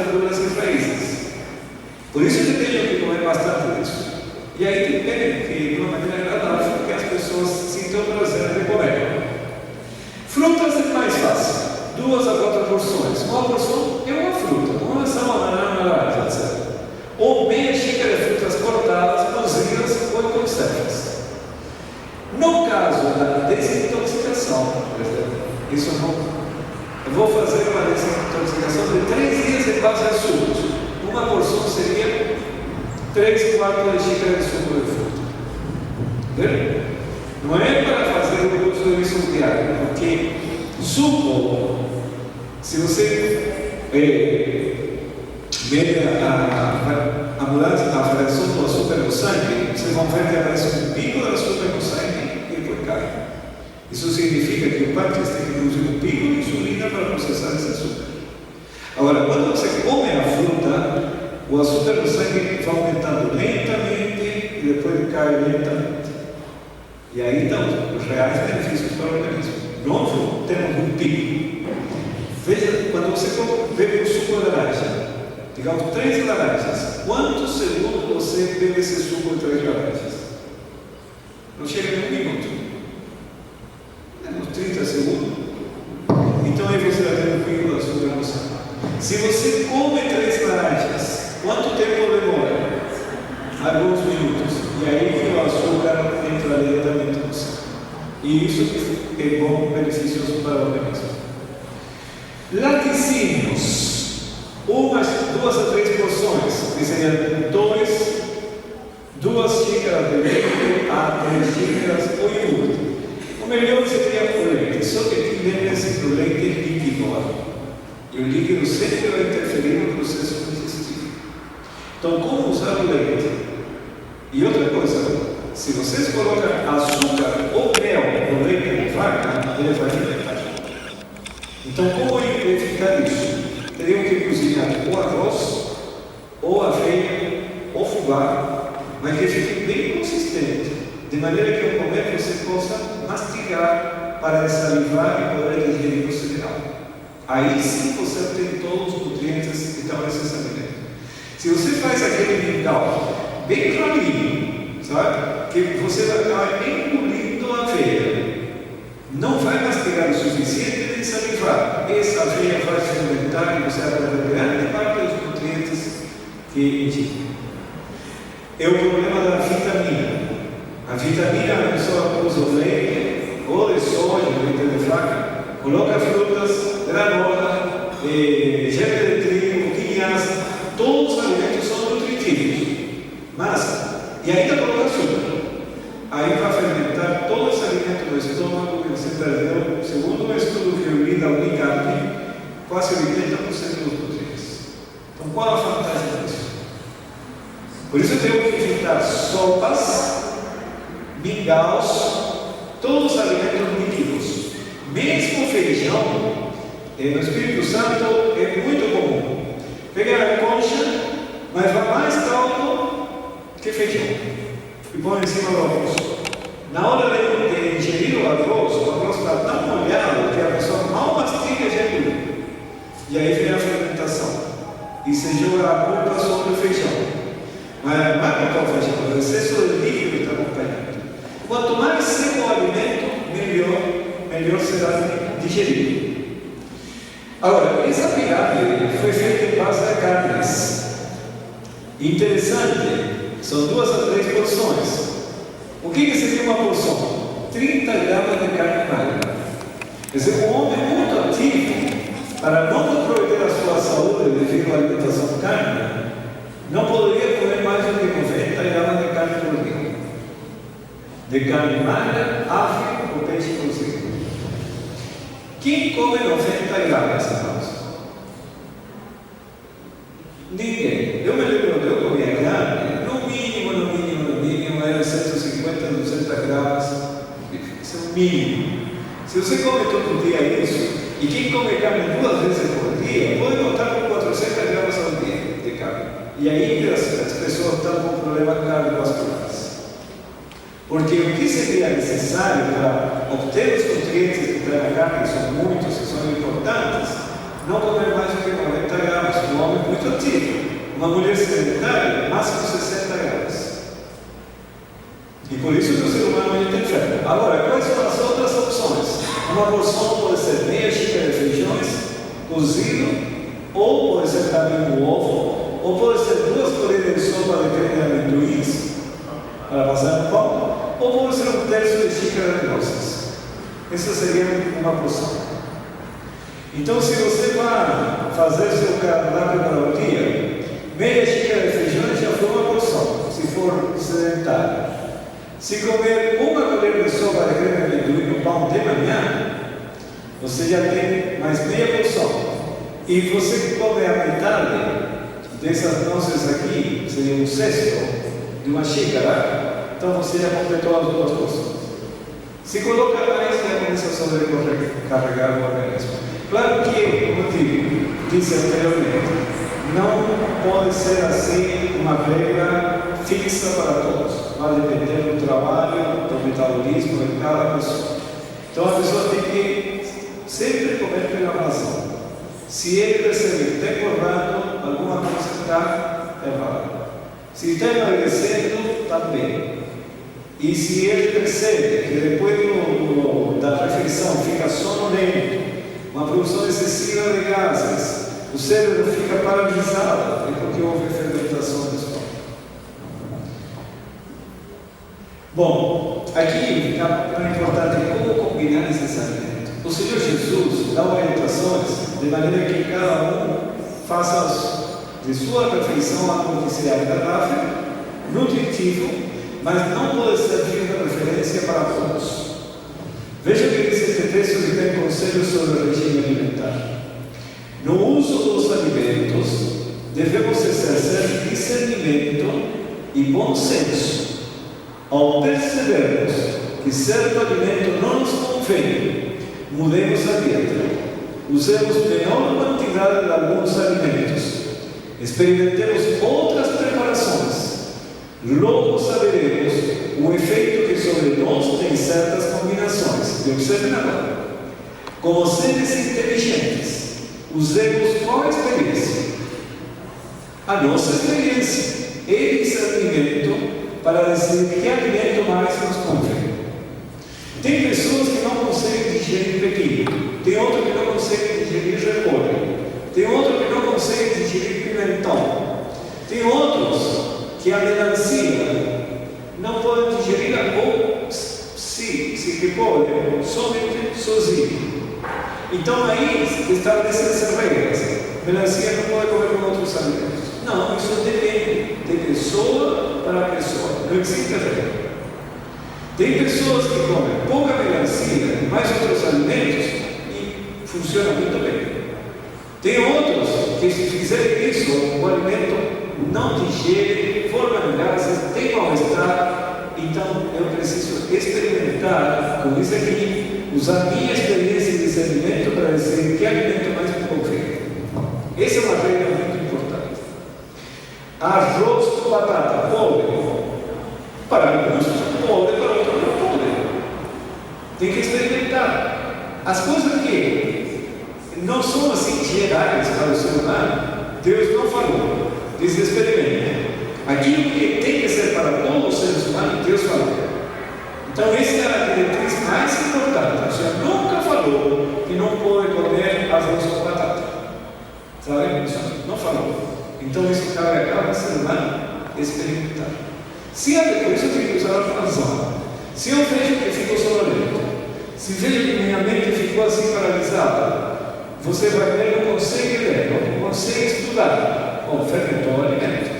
verduras e raízes. Por isso que tenho que comer bastante disso. E aí depende que de uma maneira agradável que as pessoas sintam prazer de comer. Frutas é mais fácil. 2 a 4 porções. Uma porção é uma fruta, uma banana, uma laranja, etc. Ou meia xícara de frutas cortadas, cozidas ou em conservas. No caso da desintoxicação, por exemplo, eu vou fazer uma desintoxicação de 3 dias de base a sucos. Uma porção seria 3 quartos de xícara de suco de fruta. Entendeu? Não é para fazer o uso disso diário, porque suco, se você mede a mudança, a variação do açúcar no sangue, vocês vão ver que aparece um pico do açúcar no sangue e depois cai. Isso significa que o pâncreas tem que produzir um pico de insulina para processar esse açúcar. Agora, quando você come a fruta, o açúcar no sangue vai aumentando lentamente e depois cai lentamente. E aí estão os reais benefícios para o organismo. Nós temos um pico. Veja, quando você bebe um suco de laranja, digamos 3 laranjas, quantos segundos você bebe esse suco de 3 laranjas? Não chega nem 1 minuto. Uns 30 segundos. Então aí você vai ter um pico do açúcar no sangue. Se você come 3 laranjas, quanto tempo demora? Alguns minutos. E aí o açúcar entra lentamente no sangue. E isso é bom, beneficioso para o organismo. Laticínios, 2 a 3 porções, que seriam 2 xícaras de leite a 3 xícaras ou iogurte. O melhor seria o leite, só que lembre-se que o leite é líquido. E o líquido sempre vai interferir no processo digestivo. Então, como usar o leite? E outra coisa, se vocês colocam açúcar ou mel no leite de vaca, ele vai fermentar. Então, como identificar isso? Teriam que cozinhar ou arroz, ou aveia, ou fubá, mas que fique bem consistente, de maneira que ao comer você possa mastigar para salivar e poder digerir o cereal. Aí sim você obtém todos os nutrientes que estão nesse alimento. Se você faz aquele mingau bem clarinho, sabe? Que você vai acabar engolindo a aveia. Não vai mastigar o suficiente nem salivar. Essa aveia vai fermentar e você vai perder grande parte dos nutrientes que indica. É o problema da vitamina. A vitamina, a pessoa usa o leite, ou de soja, leite de vaca, coloca frutas, granola, gema de trigo, linhaça, todos os alimentos são nutritivos. Mas, e ainda coloca açúcar. Aí vai fermentar todo esse alimento no estômago e você perdeu, segundo um estudo que eu li da Unicamp, quase 80% dos nutrientes. Então, qual a vantagem disso? Por isso eu tenho que evitar sopas, mingaus, todos os alimentos líquidos. Mesmo feijão, no Espírito Santo é muito comum. Pegar a concha, mas vai mais caldo que feijão. E põe em cima do arroz. Na hora de ingerir o arroz está tão molhado que a pessoa mal mastiga e já engoliu. E aí vem a fermentação. E se joga a culpa sobre o feijão. Mas não é culpa o feijão, o excesso de líquido está acompanhando. Quanto mais seco o alimento, melhor será digerido. Agora, essa pirâmide foi feita em base de carnes. Interessante, são 2 a 3 porções. O que seria uma porção? 30 gramas de carne magra. Quer dizer, um homem muito ativo, para não comprometer a sua saúde devido à alimentação de carne, não poderia comer mais do que 90 gramas de carne por dia. De carne magra, ave ou peixe cozido. Quem come 90 gramas, irmãos? Ninguém. Eu me lembro quando eu comia carne, no mínimo, era 150, 200 gramas. Isso é o mínimo. Se você come todo dia isso, e quem come carne 2 vezes por dia, pode contar com 400 gramas ao dia de carne. E aí as pessoas estão com problemas cardiovasculares. Porque o que seria necessário para obter os nutrientes que estão na carne, que são muitos e são importantes, não comer mais do que 90 gramas. Um homem muito infantil. Uma mulher sedentária, máximo 60 anos. E por isso que o ser humano é muito enfermo. Agora, quais são as outras opções? Uma porção pode ser meia xícara de feijões, cozido, ou pode ser também um ovo, ou pode ser 2 colheres de sopa de creme de amendoins, para passar no pão, ou pode ser 1/3 de xícara de nozes. Essa seria uma porção. Então, se você vai fazer seu cardápio para o dia, meia xícara de feijões já foi uma porção, se for sedentário. Se comer 1 colher de sopa de creme de amendoim no pão de manhã, você já tem mais meia porção. E você come a metade dessas nozes aqui, seria 1/6 de uma xícara, então você já completou as 2 porções. Se coloca mais, já começa a sobrecarregar o organismo. Claro que, como eu disse anteriormente, não pode ser assim uma regra fixa para todos. Vai depender do trabalho, do metabolismo de cada pessoa. Então a pessoa tem que sempre comer pela razão. Se ele perceber que está engordando, alguma coisa está errada. Se está emagrecendo, está bem. E se ele percebe que depois da refeição fica sonolento, uma produção excessiva de gases, o cérebro fica paralisado, é porque houve fermentação do estômago. Bom, aqui fica importante como combinar esses alimentos. O Senhor Jesus dá orientações de maneira que cada faça de sua refeição algo que seja agradável, nutritivo, mas não pode servir de referência para todos. Veja que diz este texto que tem conselhos sobre o regime alimentar. No uso dos alimentos, devemos exercer discernimento e bom senso. Ao percebermos que certo alimento não nos convém, mudemos a dieta. Usemos menor quantidade de alguns alimentos. Experimentemos outras preparações. Logo saberemos o efeito que sobre nós tem certas combinações. E observem agora. Como seres inteligentes, usemos qual experiência? A nossa experiência e discernimento para decidir que alimento mais nos convém. Tem pessoas que não conseguem digerir pepino, tem outro que não consegue digerir repolho, tem outro que não consegue digerir pimentão, tem outros que a melancia não podem digerir ou se que podem, somente sozinho. Então aí estabelecem-se regras. Melancia não pode comer com outros alimentos. Não, isso depende de pessoa para pessoa. Não existe regra. Tem pessoas que comem pouca melancia e mais outros alimentos e funciona muito bem. Tem outros que, se fizerem isso, o alimento não digere, forma gases, tem mal-estar. Então eu preciso experimentar, como diz aqui, usar minha experiência e discernimento para decidir que alimento mais me convém. Essa é uma regra muito importante. Arroz com batata, pode? Para alguns pode, para outros não pode. Tem que experimentar. As coisas que não são assim gerais para o ser humano, Deus não falou. Diz experimente. Aquilo que tem que ser para todos os seres humanos, Deus falou. Então essa é a diretriz mais importante. O Senhor nunca falou que não pode comer arroz com batata. Sabe? O Senhor não falou. Então isso cabe a cada ser humano experimentar. Se por isso eu tenho que usar a razão. Se eu vejo que ficou sonolento, se vejo que minha mente ficou assim paralisada, você vai ver, não consegue ler, não consegue estudar. Bom, fermentou o alimento.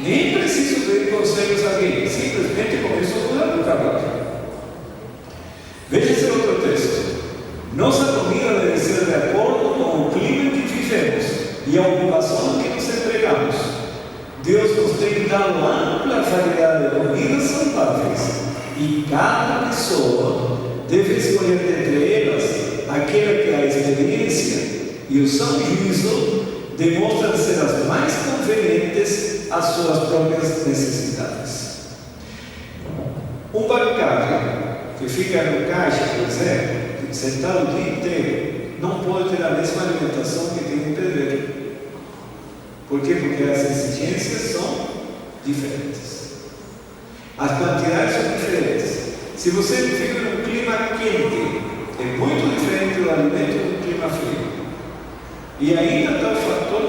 Nem preciso pedir conselhos a alguém, simplesmente começo a mudar do trabalho. Veja esse outro texto. Nossa comida deve ser de acordo com o clima em que vivemos e a ocupação que nos entregamos. Deus nos tem dado ampla variedade de comidas saudáveis e cada pessoa deve escolher entre elas aquela que a experiência e o são juízo demonstram ser as mais convenientes às suas próprias necessidades. Um bancário que fica no caixa, por exemplo, sentado o dia inteiro, não pode ter a mesma alimentação que tem um pedreiro. Por quê? Porque as exigências são diferentes. As quantidades são diferentes. Se você vive num clima quente, é muito diferente do alimento do clima frio. E ainda está o fator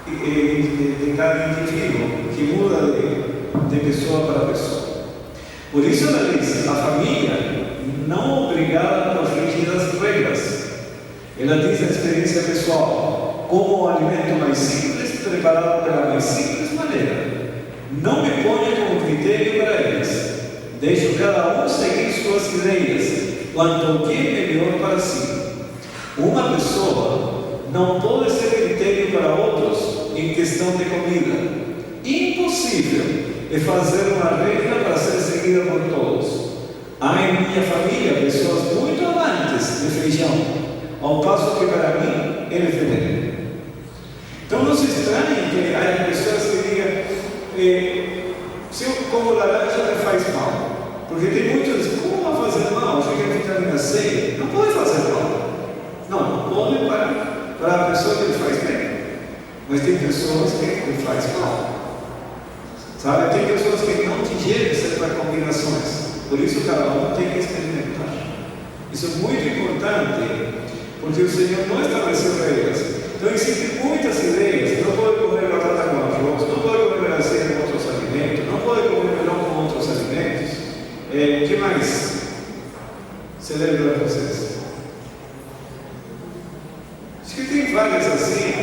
de cada indivíduo, que muda de pessoa para pessoa. Por isso ela diz, a família não obrigada por rígidas regras. Ela diz a experiência pessoal, como o alimento mais simples, preparado pela mais simples maneira. Não me ponha como critério para eles. Deixo cada um seguir suas ideias, quanto ao que é melhor para si. Uma pessoa não pode ser critério para outros em questão de comida. Impossível é fazer uma regra para ser seguida por todos. Há em minha família pessoas muito amantes de feijão, ao passo que para mim ele é veneno. Então não se estranhe que há pessoas que digam, se eu como laranja me faz mal. Porque tem muitos que dizem, como vai fazer mal? Fica vitamina C. Não pode fazer mal. Não pode para a pessoa que ele faz bem. Mas tem pessoas que ele faz mal. Sabe? Tem pessoas que não digerem certas combinações. Por isso cada um tem que experimentar. Isso é muito importante, porque o Senhor não estabeleceu regras. Então existem muitas ideias. Não pode comer batata com arroz, não pode comer melancia com outros alimentos, não pode comer melão com outros alimentos. O que mais? Você lembra para vocês? Acho que tem várias assim,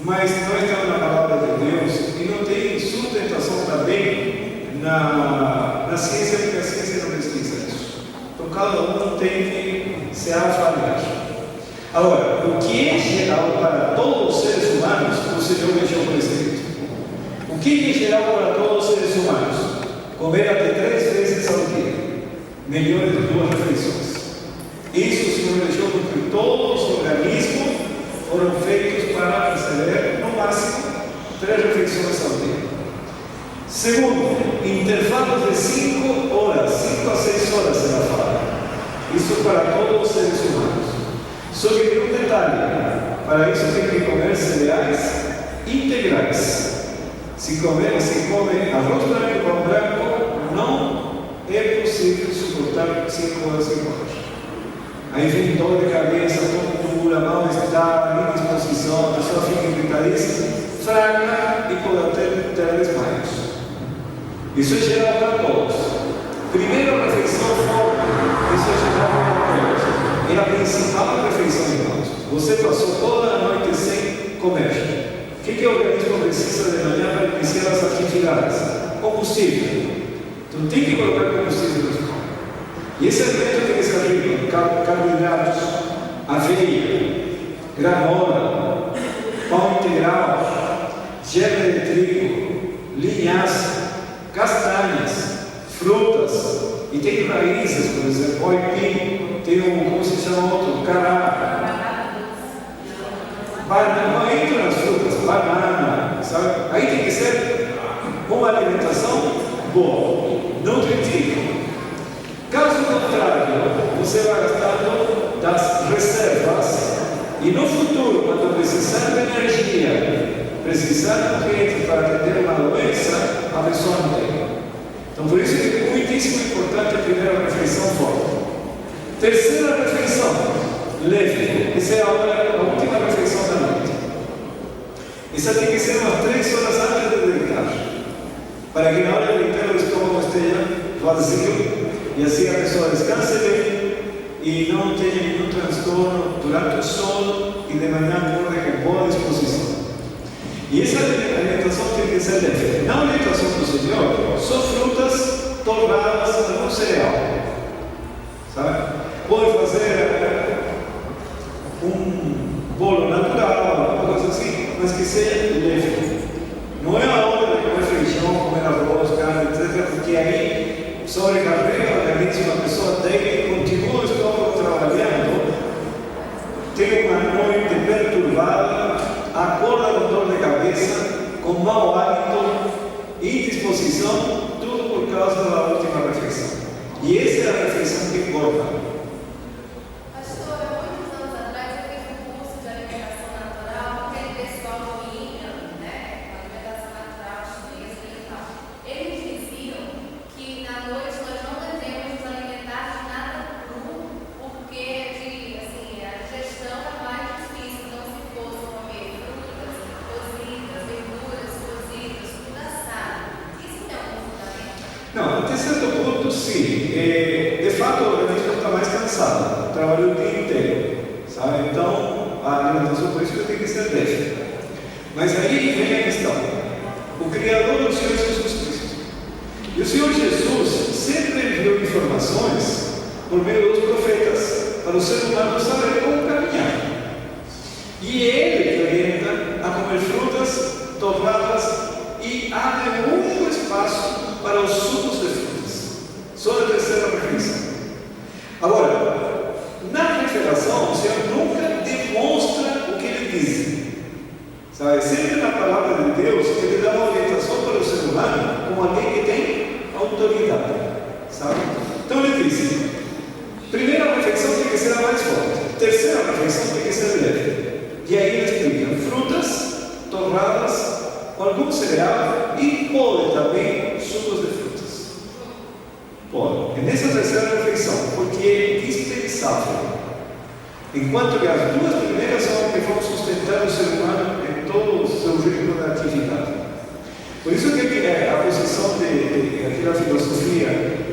mas nós estamos na palavra de Deus e não tem sustentação também na ciência, porque a ciência não pesquisa isso. Então cada um tem que se avaliar. Agora, o que é geral para todos os seres humanos, o Senhor deixou prescrito. O que é geral para todos os seres humanos? Comer até 3 vezes ao dia, melhor de 2 refeições. Isso o Senhor deixou porque todos os organismos foram feitos para receber, no máximo, 3 refeições ao dia. Segundo, intervalos de 5 horas, 5 a 6 horas será falado. Isso para todos os seres humanos. Só que tem um detalhe, para isso tem que comer cereais integrais. Se come arroz branco e pão branco, não é possível suportar 5 horas sem comer. Aí vem dor de cabeça, tontura, mal-estar, indisposição, a pessoa fica irritadíssima, fraca e pode até ter desmaios. Isso é geral para todos. Primeira refeição forte, isso é geral para todos. É a principal refeição de nós. Você passou toda a noite sem comer. O que o organismo precisa de manhã para iniciar as atividades? Combustível. Então tem que colocar combustível no estômago. E esse alimento tem que ser rico: carboidratos, aveia, granola, pão integral, gema de trigo, linhaça, castanhas, frutas, e tem raízes, por exemplo, oipim, tem como se chama outro, cará. Banana, entra nas frutas, banana, sabe? Aí tem que ser uma alimentação boa, nutritiva. Caso contrário, você vai gastando das reservas e no futuro, quando precisar de energia, precisar de nutrientes para atender uma doença, a pessoa não tem. Então, por isso que é muitíssimo importante a primeira refeição forte. Terceira refeição, leve. Essa é a última refeição da noite. Essa tem que ser umas 3 horas antes de deitar, para que na hora de deitar o estômago esteja vazio e assim a pessoa descanse bem e não tenha nenhum transtorno durante o sono e de manhã acorde com boa disposição. E essa alimentação tem que ser leve. Na alimentação do Senhor, só frutas torradas com cereal. Sabe? Pode fazer um bolo natural, uma coisa assim, mas que seja leve. Não é a hora de comer feijão, comer arroz, carne, etc., porque aí sobrecarrega o organismo, a pessoa deita e continua o estômago trabalhando, tem uma noite perturbada, acorda com dor de cabeça, com mau hálito, indisposição, tudo por causa da última refeição. E essa é a refeição que engorda. Pastor, há muitos anos atrás eu fiz um curso de alimentação natural, aquele pessoal Não, até certo ponto, sim. De fato, o organismo está mais cansado, trabalhou o dia inteiro, sabe? Então, a alimentação por isso tem que ser leve. Mas aí vem a questão: o Criador do Senhor Jesus Cristo. E o Senhor Jesus sempre enviou informações por meio dos profetas para o ser humano saber como caminhar. E ele orienta a comer frutas, torradas e abre muito espaço para os sucos de frutas. Só a terceira refeição. Agora, na revelação, o Senhor nunca demonstra o que ele diz. Sabe? Sempre na palavra de Deus, ele dá uma orientação para o ser humano como alguém que tem autoridade. Sabe? Então ele diz: primeira refeição tem que ser a mais forte, terceira refeição tem que ser leve. E aí ele explica: frutas, torradas, algum cereal e pode também sucos de frutas. Pode. É nessa terceira refeição, porque é dispensável. Enquanto que as duas primeiras são que vão sustentar o ser humano em todo o seu ritmo de atividade. Por isso que a posição daquela filosofia